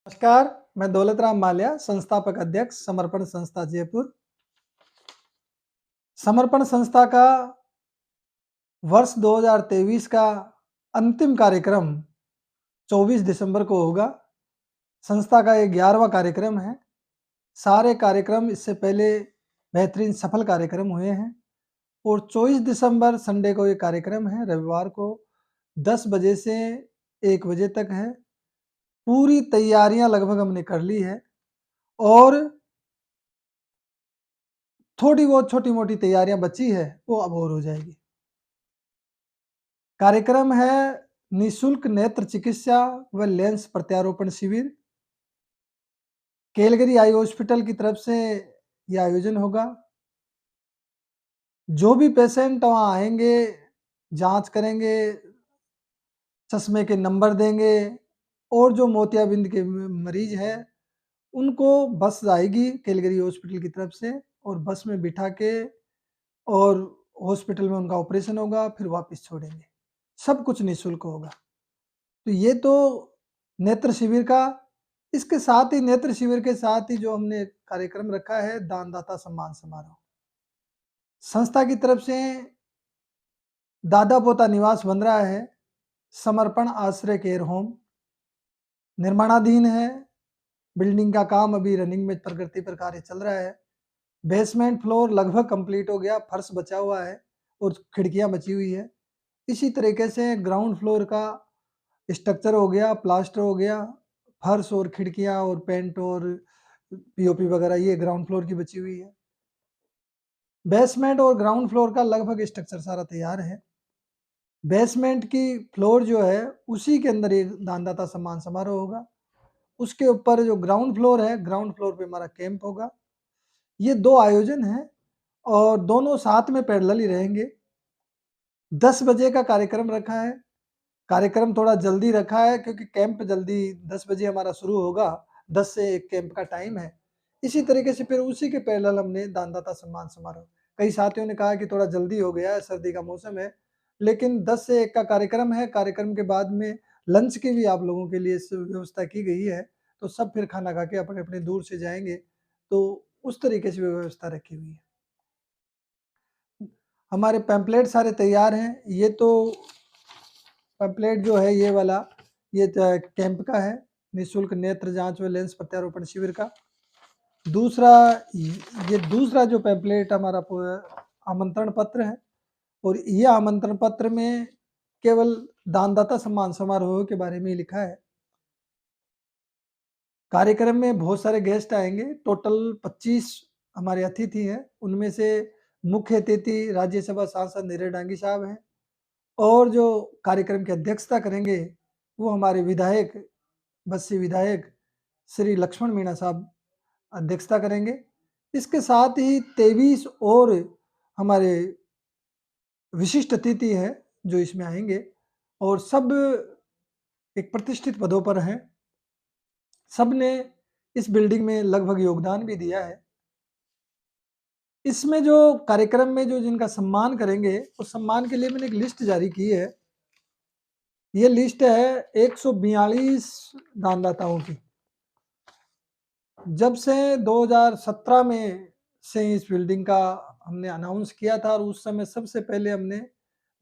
नमस्कार, मैं दौलत राम माल्या, संस्थापक अध्यक्ष समर्पण संस्था जयपुर। समर्पण संस्था का वर्ष 2023 का अंतिम कार्यक्रम 24 दिसंबर को होगा। संस्था का ये 11वां कार्यक्रम है। सारे कार्यक्रम इससे पहले बेहतरीन सफल कार्यक्रम हुए हैं और 24 दिसंबर संडे को ये कार्यक्रम है, रविवार को 10 बजे से 1 बजे तक है। पूरी तैयारियां लगभग हमने कर ली है और थोड़ी बहुत छोटी-मोटी तैयारियां बची है, वो अब और हो जाएगी। कार्यक्रम है निःशुल्क नेत्र चिकित्सा व लेंस प्रत्यारोपण शिविर। केलगरी आई हॉस्पिटल की तरफ से यह आयोजन होगा। जो भी पेशेंट वहाँ आएँगे, जाँच करेंगे, चश्मे के नंबर देंगे और जो मोतियाबिंद के मरीज़ हैं, उनको बस आएगी केलगरी हॉस्पिटल की तरफ से और बस में बिठा के और हॉस्पिटल में उनका ऑपरेशन होगा, फिर वापस छोड़ेंगे। सब कुछ निःशुल्क होगा। तो ये तो नेत्र शिविर का, इसके साथ ही नेत्र शिविर के साथ ही जो हमने कार्यक्रम रखा है दानदाता सम्मान समारोह। संस्था की तरफ से दादा पोता निवास बन रहा है, समर्पण आश्रय केयर होम निर्माणाधीन है। बिल्डिंग का काम अभी रनिंग में प्रगति पर कार्य चल रहा है। बेसमेंट फ्लोर लगभग कंप्लीट हो गया, फर्श बचा हुआ है और खिड़कियां बची हुई है। इसी तरीके से ग्राउंड फ्लोर का स्ट्रक्चर हो गया, प्लास्टर हो गया, फर्श और खिड़कियाँ और पेंट और पीओपी वगैरह ये ग्राउंड फ्लोर की बची हुई है। बेसमेंट और ग्राउंड फ्लोर का लगभग स्ट्रक्चर सारा तैयार है। बेसमेंट की फ्लोर जो है उसी के अंदर ये दानदाता सम्मान समारोह होगा। उसके ऊपर जो ग्राउंड फ्लोर है, ग्राउंड फ्लोर पे हमारा कैंप होगा। ये 2 आयोजन हैं और दोनों साथ में पैरेलल ही रहेंगे। 10 बजे का कार्यक्रम रखा है। कार्यक्रम थोड़ा जल्दी रखा है क्योंकि कैंप जल्दी 10 बजे हमारा शुरू होगा, 10 से 1 कैंप का टाइम है। इसी तरीके से फिर उसी के पैरेलल हमने दानदाता सम्मान समारोह। कई साथियों ने कहा कि थोड़ा जल्दी हो गया है, सर्दी का मौसम है, लेकिन 10 से 1 का कार्यक्रम है। कार्यक्रम के बाद में लंच की भी आप लोगों के लिए व्यवस्था की गई है, तो सब फिर खाना खा के अपने-अपने दूर से जाएँगे, तो उस तरीके से व्यवस्था रखी हुई है। हमारे पैम्पलेट सारे तैयार हैं। ये तो पैम्पलेट जो है ये वाला, ये कैंप का है, निःशुल्क नेत्र जांच व लेंस प्रत्यारोपण शिविर का। दूसरा ये दूसरा जो पैम्पलेट हमारा आमंत्रण पत्र है और ये आमंत्रण पत्र में केवल दानदाता सम्मान समारोह के बारे में ही लिखा है। कार्यक्रम में बहुत सारे गेस्ट आएंगे, टोटल 25 हमारे अतिथि हैं। उनमें से मुख्य अतिथि राज्यसभा सांसद नीरज डांगी साहब हैं और जो कार्यक्रम की अध्यक्षता करेंगे वो हमारे विधायक, बस्सी विधायक श्री लक्ष्मण मीणा साहब अध्यक्षता करेंगे। इसके साथ ही 23 और हमारे विशिष्ट अतिथि हैं जो इसमें आएंगे और सब एक प्रतिष्ठित पदों पर हैं। सब ने इस बिल्डिंग में लगभग योगदान भी दिया है। इसमें जो कार्यक्रम में जो जिनका सम्मान करेंगे, उस सम्मान के लिए मैंने एक लिस्ट जारी की है। ये लिस्ट है 142 दानदाताओं की। जब से 2017 में से इस बिल्डिंग का हमने अनाउंस किया था और उस समय सबसे पहले हमने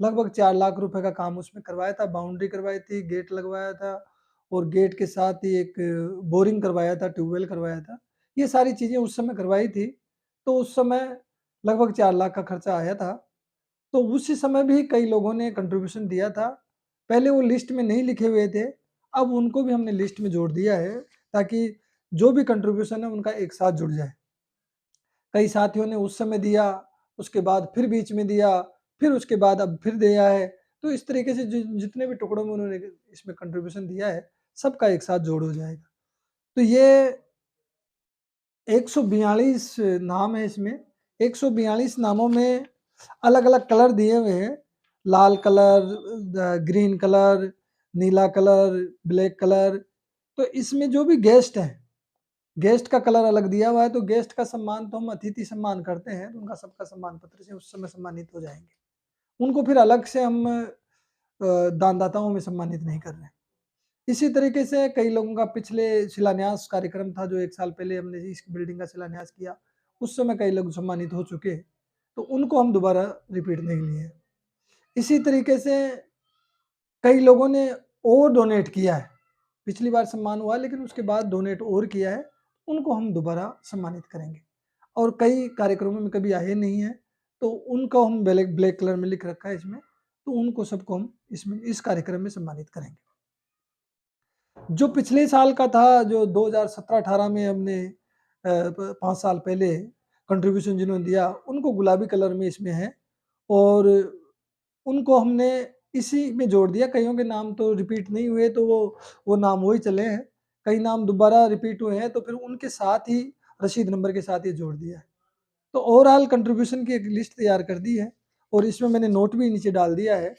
लगभग 4 लाख रुपए का काम उसमें करवाया था, बाउंड्री करवाई थी, गेट लगवाया था और गेट के साथ ही एक बोरिंग करवाया था, ट्यूबवेल करवाया था। ये सारी चीज़ें उस समय करवाई थी, तो उस समय लगभग 4 लाख का खर्चा आया था। तो उसी समय भी कई लोगों ने कंट्रीब्यूशन दिया था। पहले वो लिस्ट में नहीं लिखे हुए थे, अब उनको भी हमने लिस्ट में जोड़ दिया है ताकि जो भी कंट्रीब्यूशन है उनका एक साथ जुड़ जाए। कई साथियों ने उस समय दिया, उसके बाद फिर बीच में दिया, फिर उसके बाद अब फिर दिया है। तो इस तरीके से जितने भी टुकड़ों में उन्होंने इसमें कंट्रीब्यूशन दिया है, सबका एक साथ जोड़ हो जाएगा। तो ये 142 नाम है इसमें। 142 नामों में अलग-अलग कलर दिए हुए हैं। लाल कलर, ग्रीन कलर, नीला कलर, ब्लैक कलर। तो इसमें जो भी गेस्ट हैं, गेस्ट का कलर अलग दिया हुआ है, तो गेस्ट का सम्मान तो हम अतिथि सम्मान करते हैं, तो उनका सबका सम्मान पत्र से उस समय सम्मानित हो जाएँगे। उनको फिर अलग से हम दानदाताओं में सम्मानित नहीं कर रहे हैं। इसी तरीके से कई लोगों का पिछले शिलान्यास कार्यक्रम था जो 1 साल पहले हमने इस बिल्डिंग का शिलान्यास किया, उस समय कई लोग सम्मानित हो चुके हैं, तो उनको हम दोबारा रिपीट नहीं लिए। इसी तरीके से कई लोगों ने और डोनेट किया है, पिछली बार सम्मान हुआ लेकिन उसके बाद डोनेट और किया है, उनको हम दोबारा सम्मानित करेंगे। और कई कार्यक्रमों में कभी आए नहीं हैं, तो उनको हम ब्लैक ब्लैक कलर में लिख रखा है इसमें, तो उनको सबको हम इसमें इस कार्यक्रम में सम्मानित करेंगे। जो पिछले साल का था, जो 2017-18 में हमने 5 साल पहले कंट्रीब्यूशन जिन्होंने दिया, उनको गुलाबी कलर में इसमें है और उनको हमने इसी में जोड़ दिया। कईयों के नाम तो रिपीट नहीं हुए, तो वो नाम वही चले हैं। कई नाम दोबारा रिपीट हुए हैं, तो फिर उनके साथ ही रसीद नंबर के साथ ये जोड़ दिया है। तो ओवरऑल कंट्रीब्यूशन की एक लिस्ट तैयार कर दी है और इसमें मैंने नोट भी नीचे डाल दिया है।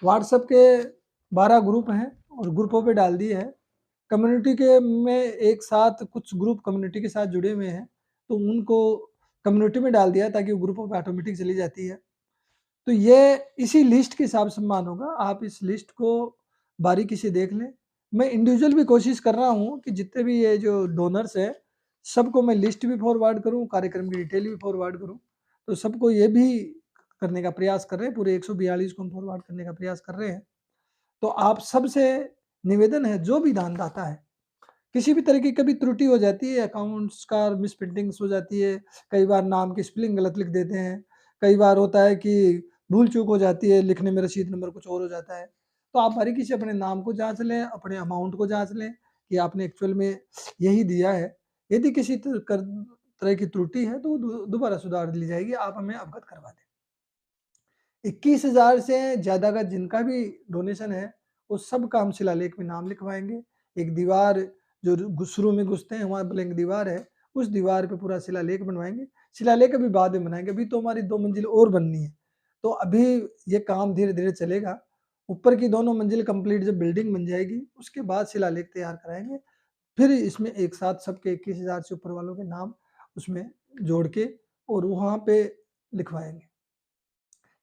व्हाट्सएप के 12 ग्रुप हैं और ग्रुपों पे डाल दिए है। कम्युनिटी के में एक साथ कुछ ग्रुप कम्युनिटी के साथ जुड़े हुए हैं, तो उनको कम्युनिटी में डाल दिया ताकि वो ग्रुपों पे ऑटोमेटिक चली जाती है। तो ये इसी लिस्ट के हिसाब से सम्मान होगा। आप इस लिस्ट को बारीकी से देख लें। मैं इंडिविजुअल भी कोशिश कर रहा हूँ कि जितने भी ये जो डोनर्स हैं, सबको मैं लिस्ट भी फॉरवर्ड करूँ, कार्यक्रम की डिटेल भी फॉरवर्ड करूँ। तो सबको ये भी करने का प्रयास कर रहे हैं, पूरे 142 को हम फॉरवर्ड करने का प्रयास कर रहे हैं। तो आप सबसे निवेदन है, जो भी दानदाता है, किसी भी तरह की कभी त्रुटि हो जाती है, अकाउंट्स का मिसप्रिंटिंग्स हो जाती है, कई बार नाम की स्पेलिंग गलत लिख देते हैं, कई बार होता है कि भूल-चूक हो जाती है, लिखने में रसीद नंबर कुछ और हो जाता है। तो आप बारीकी से अपने नाम को जाँच लें, अपने अमाउंट को जाँच लें कि आपने एक्चुअल में यही दिया है। यदि किसी तरह की त्रुटि है, तो वो दोबारा सुधार ली जाएगी, आप हमें अवगत करवा दें। 21,000 से ज़्यादा का जिनका भी डोनेशन है, वो सबका हम शिलालेख में नाम लिखवाएँगे। एक दीवार जो शुरू में घुसते हैं वहाँ ब्लैंक दीवार है, उस दीवार पे पूरा शिलालेख बनवाएँगे। शिलालेख अभी बाद में बनाएँगे, अभी तो हमारी 2 मंजिल और बननी है। तो अभी ये काम धीरे-धीरे चलेगा। ऊपर की दोनों मंजिल कंप्लीट जब बिल्डिंग बन जाएगी, उसके बाद शिलालेख तैयार कराएँगे। फिर इसमें एक साथ सबके 21,000 से ऊपर वालों के नाम उसमें जोड़ के और वहाँ पे लिखवाएँगे।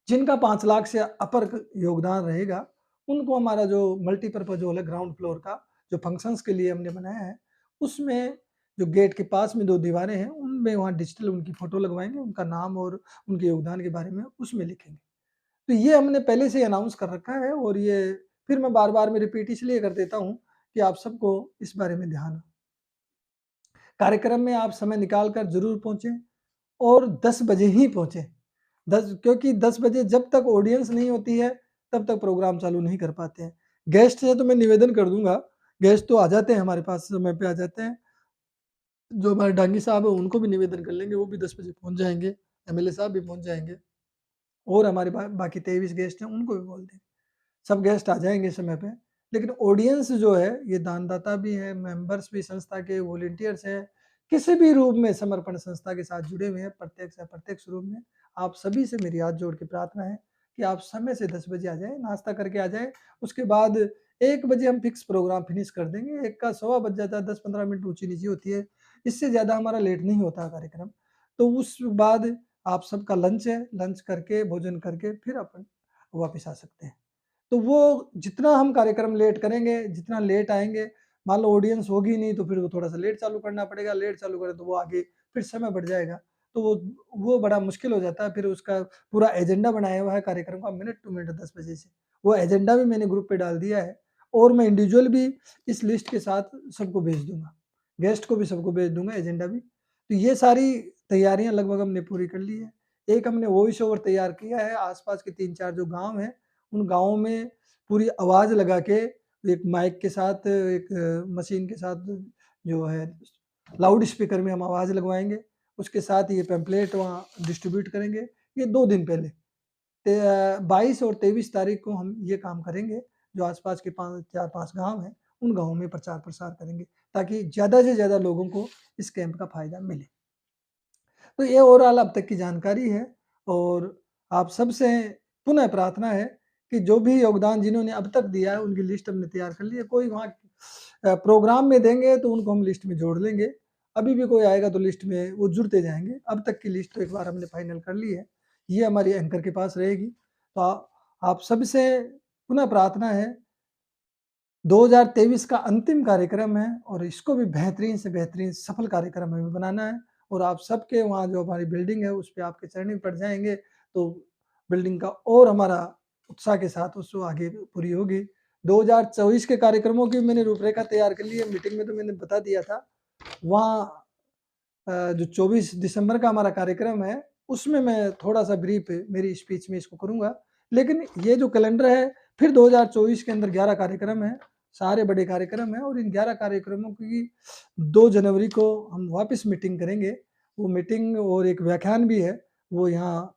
जिनका 5 लाख से अपर योगदान रहेगा, उनको हमारा जो मल्टीपर्पज़ हॉल है ग्राउंड फ्लोर का, जो फंक्शंस के लिए हमने बनाया है, उसमें जो गेट के पास में 2 दीवारें हैं, उनमें वहाँ डिजिटल उनकी फ़ोटो लगवाएँगे, उनका नाम और उनके योगदान के बारे में उसमें लिखेंगे। तो ये हमने पहले से ही अनाउंस कर रखा है और ये फिर मैं बार-बार में रिपीट इसलिए कर देता हूँ कि आप सबको इस बारे में ध्यान हो। कार्यक्रम में आप समय निकाल कर ज़रूर पहुँचे और 10 बजे ही पहुँचे। 10 क्योंकि 10 बजे जब तक ऑडियंस नहीं होती है, तब तक प्रोग्राम चालू नहीं कर पाते हैं। गेस्ट से तो मैं निवेदन कर दूँगा, गेस्ट तो आ जाते हैं हमारे पास, समय पे आ जाते हैं। जो हमारे डांगी साहब हैं, उनको भी निवेदन कर लेंगे, वो भी 10 बजे पहुँच जाएँगे। एमएलए साहब भी पहुँच जाएँगे और हमारे बाकी 23 गेस्ट हैं, उनको भी बोल देंगे। सब गेस्ट आ जाएँगे समय पे। लेकिन ऑडियंस जो है, ये दानदाता भी हैं, मेंबर्स भी संस्था के, वॉलंटियर्स हैं, किसी भी रूप में समर्पण संस्था के साथ जुड़े हुए हैं, प्रत्यक्ष या अप्रत्यक्ष रूप में। आप सभी से मेरी हाथ जोड़ के प्रार्थना है कि आप समय से 10 बजे आ जाएँ, नाश्ता करके आ जाएँ। उसके बाद 1 बजे हम फिक्स प्रोग्राम फिनिश कर देंगे। 1 का सवा बज जाता है, 10-15 मिनट ऊँची-नीची होती है। इससे ज़्यादा हमारा लेट नहीं होता कार्यक्रम। तो उस बाद आप सबका लंच है, लंच करके, भोजन करके फिर अपन वापस आ सकते हैं। तो वो जितना हम कार्यक्रम लेट करेंगे, जितना लेट आएँगे, मान लो ऑडियंस होगी नहीं तो फिर वो थोड़ा-सा लेट चालू करना पड़ेगा, लेट चालू करें तो वो आगे फिर समय बढ़ जाएगा। तो वो बड़ा मुश्किल हो जाता है, फिर उसका पूरा एजेंडा बनाया हुआ है कार्यक्रम का मिनट टू मिनट 10 बजे से। वो एजेंडा भी मैंने ग्रुप पे डाल दिया है और मैं इंडिविजुअल भी इस लिस्ट के साथ सबको भेज दूँगा। गेस्ट को भी सबको भेज दूँगा एजेंडा भी। तो ये सारी तैयारियाँ लगभग हमने पूरी कर ली है। एक हमने वॉइस ओवर तैयार किया है, आस-पास के 3-4 जो गाँव हैं, उन गाँवों में पूरी आवाज़ लगा के एक माइक के साथ, एक मशीन के साथ जो है लाउड स्पीकर में हम आवाज़ लगवाएँगे। उसके साथ ये पैम्पलेट वहाँ डिस्ट्रीब्यूट करेंगे। ये 2 दिन पहले 22 और 23 तारीख को हम ये काम करेंगे। जो आस-पास के 5 4-5 गाँव हैं, उन गाँवों में प्रचार-प्रसार करेंगे ताकि ज़्यादा से ज़्यादा लोगों को इस कैंप का फ़ायदा मिले। तो ये ओवरऑल अब तक की जानकारी है और आप सबसे पुनः प्रार्थना है कि जो भी योगदान जिन्होंने अब तक दिया है, उनकी लिस्ट हमने तैयार कर ली है। कोई वहाँ प्रोग्राम में देंगे तो उनको हम लिस्ट में जोड़ लेंगे। अभी भी कोई आएगा तो लिस्ट में वो जुड़ते जाएँगे। अब तक की लिस्ट तो एक बार हमने फाइनल कर ली है। ये हमारी एंकर के पास रहेगी। तो आप सबसे पुनः प्रार्थना है 2023 का अंतिम कार्यक्रम है और इसको भी बेहतरीन से बेहतरीन सफल कार्यक्रम हमें बनाना है और आप सबके वहाँ जो हमारी बिल्डिंग है उस पे आपके चरण पड़ जाएँगे, तो बिल्डिंग का और हमारा उत्साह के साथ उसको आगे पूरी होगी। 2024 के कार्यक्रमों की मैंने रूपरेखा तैयार कर ली है, मीटिंग में तो मैंने बता दिया था। वहाँ जो 24 दिसंबर का हमारा कार्यक्रम है, उसमें मैं थोड़ा-सा ब्रीफ मेरी स्पीच में इसको करूँगा। लेकिन ये जो कैलेंडर है, फिर 2024 के अंदर 11 कार्यक्रम हैं, सारे बड़े कार्यक्रम हैं और इन 11 कार्यक्रमों की 2 जनवरी को हम वापस मीटिंग करेंगे। वो मीटिंग और एक व्याख्यान भी है, वो यहाँ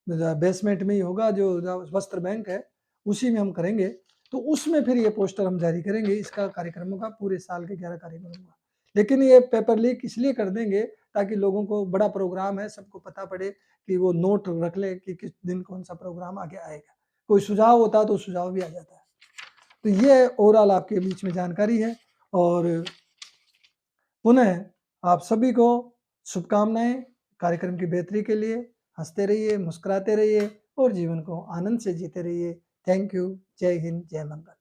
बेसमेंट में ही होगा जो वस्त्र बैंक है, उसी में हम करेंगे। तो उसमें फिर ये पोस्टर हम जारी करेंगे इसका कार्यक्रमों का पूरे साल के 11 कार्यक्रमों का। लेकिन ये पेपर लीक इसलिए कर देंगे ताकि लोगों को बड़ा प्रोग्राम है, सबको पता पड़े कि वो नोट रख लें कि किस दिन कौन-सा प्रोग्राम आगे आएगा। कोई सुझाव होता है तो सुझाव भी आ जाता है। तो ये ओवरऑल आपके बीच में जानकारी है और पुनः आप सभी को शुभकामनाएँ कार्यक्रम की बेहतरी के लिए। हँसते रहिए, मुस्कुराते रहिए और जीवन को आनंद से जीते रहिए। Thank you. जय हिंद, जय मंगल।